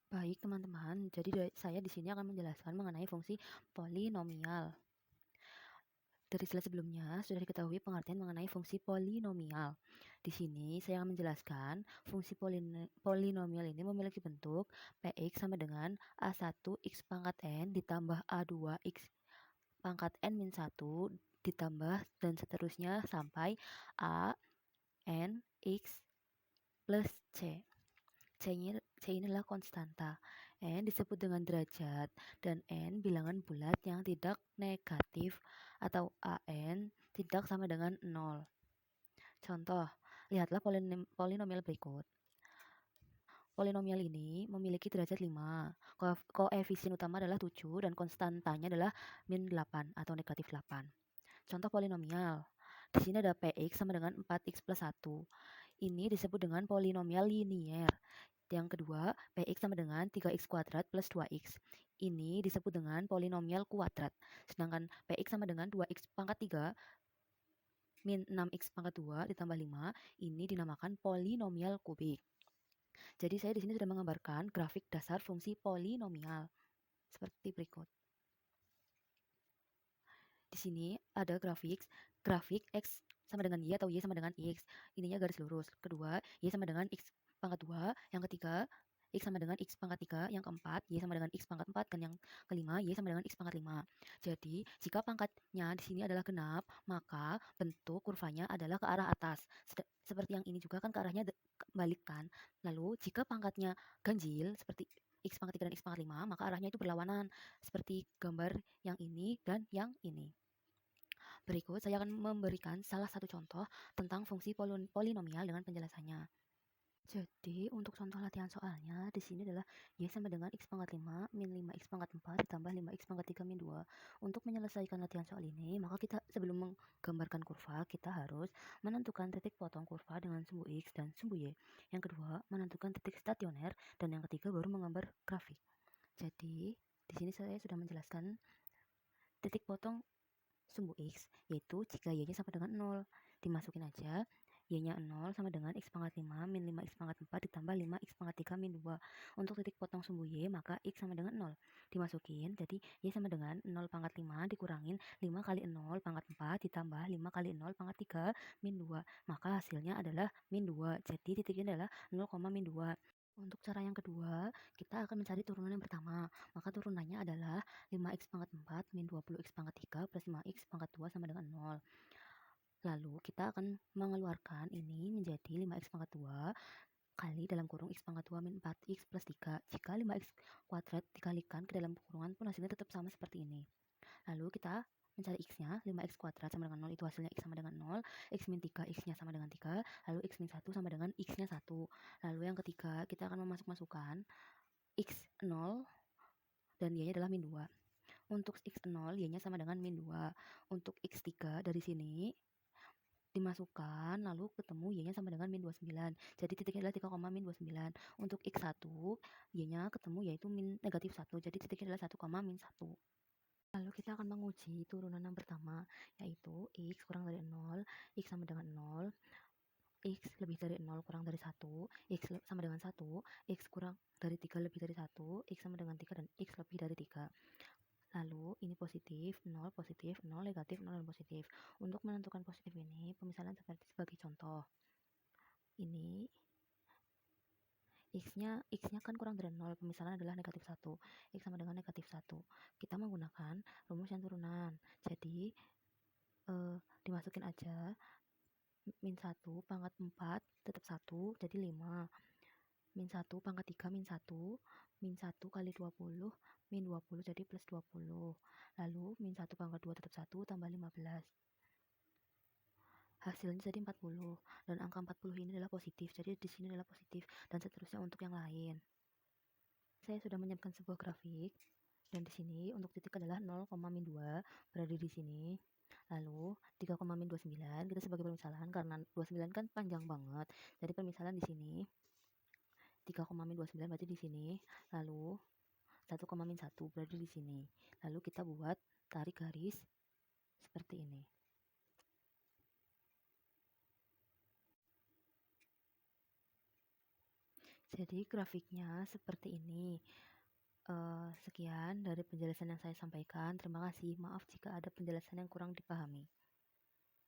Baik teman-teman, jadi saya di sini akan menjelaskan mengenai fungsi polinomial. Dari slide sebelumnya sudah diketahui pengertian mengenai fungsi polinomial. Di sini saya akan menjelaskan fungsi polinomial ini memiliki bentuk Px sama dengan A1 x pangkat n ditambah A2 x pangkat n min 1 ditambah dan seterusnya sampai A n x plus c. C ini adalah konstanta, N disebut dengan derajat, dan N bilangan bulat yang tidak negatif atau AN tidak sama dengan 0. Contoh, lihatlah polinomial berikut. Polinomial ini memiliki derajat 5, koefisien utama adalah 7, dan konstantanya adalah min 8 atau negatif 8. Contoh polinomial, di sini ada Px sama dengan 4x plus 1. Ini disebut dengan polinomial linier. Yang kedua, Px sama dengan 3x kuadrat plus 2x. Ini disebut dengan polinomial kuadrat. Sedangkan Px sama dengan 2x pangkat 3 min 6x pangkat 2 ditambah 5, ini dinamakan polinomial kubik. Jadi saya di sini sudah menggambarkan grafik dasar fungsi polinomial seperti berikut. Di sini ada grafik x sama dengan y atau y sama dengan x. Ininya garis lurus. Kedua, y sama dengan x pangkat 2. Yang ketiga, x sama dengan x pangkat 3. Yang keempat, y sama dengan x pangkat 4. Dan yang kelima, y sama dengan x pangkat 5. Jadi, jika pangkatnya di sini adalah genap, maka bentuk kurvanya adalah ke arah atas. Seperti yang ini juga kan ke arahnya balikkan. Lalu, jika pangkatnya ganjil, seperti x pangkat 3 dan x pangkat 5, maka arahnya itu berlawanan. Seperti gambar yang ini dan yang ini. Berikut saya akan memberikan salah satu contoh tentang fungsi polinomial dengan penjelasannya. Jadi, untuk contoh latihan soalnya, di sini adalah y sama dengan x pangkat 5 min 5x pangkat 4 ditambah 5x pangkat 3 min 2. Untuk menyelesaikan latihan soal ini, maka kita sebelum menggambarkan kurva, kita harus menentukan titik potong kurva dengan sumbu x dan sumbu y. Yang kedua, menentukan titik stasioner, dan yang ketiga baru menggambar grafik. Jadi, di sini saya sudah menjelaskan titik potong sumbu x, yaitu jika y-nya sama dengan 0. Dimasukin aja, y-nya 0 sama dengan x pangkat 5 min 5x pangkat 4 ditambah 5x pangkat 3 min 2. Untuk titik potong sumbu y, maka x sama dengan 0. Dimasukin, jadi y sama dengan 0 pangkat 5 dikurangin 5 kali 0 pangkat 4 ditambah 5 kali 0 pangkat 3 min 2. Maka hasilnya adalah min 2. Jadi titiknya adalah 0, min 2. Untuk cara yang kedua, kita akan mencari turunan yang pertama. Maka turunannya adalah 5x pangkat 4 min 20x pangkat 3 plus 5x pangkat 2 sama dengan 0. Lalu kita akan mengeluarkan ini menjadi 5x pangkat 2 kali dalam kurung x pangkat 2 min 4x plus 3. Jika 5x kuadrat dikalikan ke dalam kurungan pun hasilnya tetap sama seperti ini. Lalu kita mencari x-nya, 5x kuadrat sama dengan 0, itu hasilnya x sama dengan 0, x min 3, x-nya sama dengan 3, lalu x min 1 sama dengan x-nya 1. Lalu yang ketiga, kita akan memasukkan x 0 dan y-nya adalah min 2. Untuk x 0, y-nya sama dengan min 2. Untuk x 3 dari sini dimasukkan, lalu ketemu y-nya sama dengan min 29. Jadi titiknya adalah 3, min 29. Untuk x 1, y-nya ketemu yaitu min negatif 1. Jadi titiknya adalah 1, min 1. Lalu kita akan menguji turunan yang pertama, yaitu x kurang dari 0, x sama dengan 0, x lebih dari 0 kurang dari 1, x sama dengan 1, x kurang dari 3 lebih dari 1, x sama dengan 3, dan x lebih dari 3. Lalu ini positif, 0, negatif, 0, dan positif. Untuk menentukan positif ini, pemisalan sebagai contoh. Ini x-nya kan kurang dari 0, pemisalan adalah negatif 1, x sama dengan negatif 1. Kita menggunakan rumus yang turunan. Jadi, dimasukin aja min 1 pangkat 4 tetap 1, jadi 5. Min 1 pangkat 3 min 1, min 1 kali 20, min 20 jadi plus 20. Lalu min 1 pangkat 2 tetap 1 tambah 15. Hasilnya jadi 40, dan angka 40 ini adalah positif, jadi di sini adalah positif, dan seterusnya untuk yang lain. Saya sudah menyiapkan sebuah grafik, dan di sini untuk titik adalah 0, min 2 berada di sini. Lalu 3, min 29 kita sebagai permisalan karena 29 kan panjang banget. Jadi permisalan di sini 3, min 29 berarti di sini. Lalu 1, min 1 berada di sini. Lalu kita buat tarik garis seperti ini. Jadi grafiknya seperti ini. Sekian dari penjelasan yang saya sampaikan. Terima kasih. Maaf jika ada penjelasan yang kurang dipahami.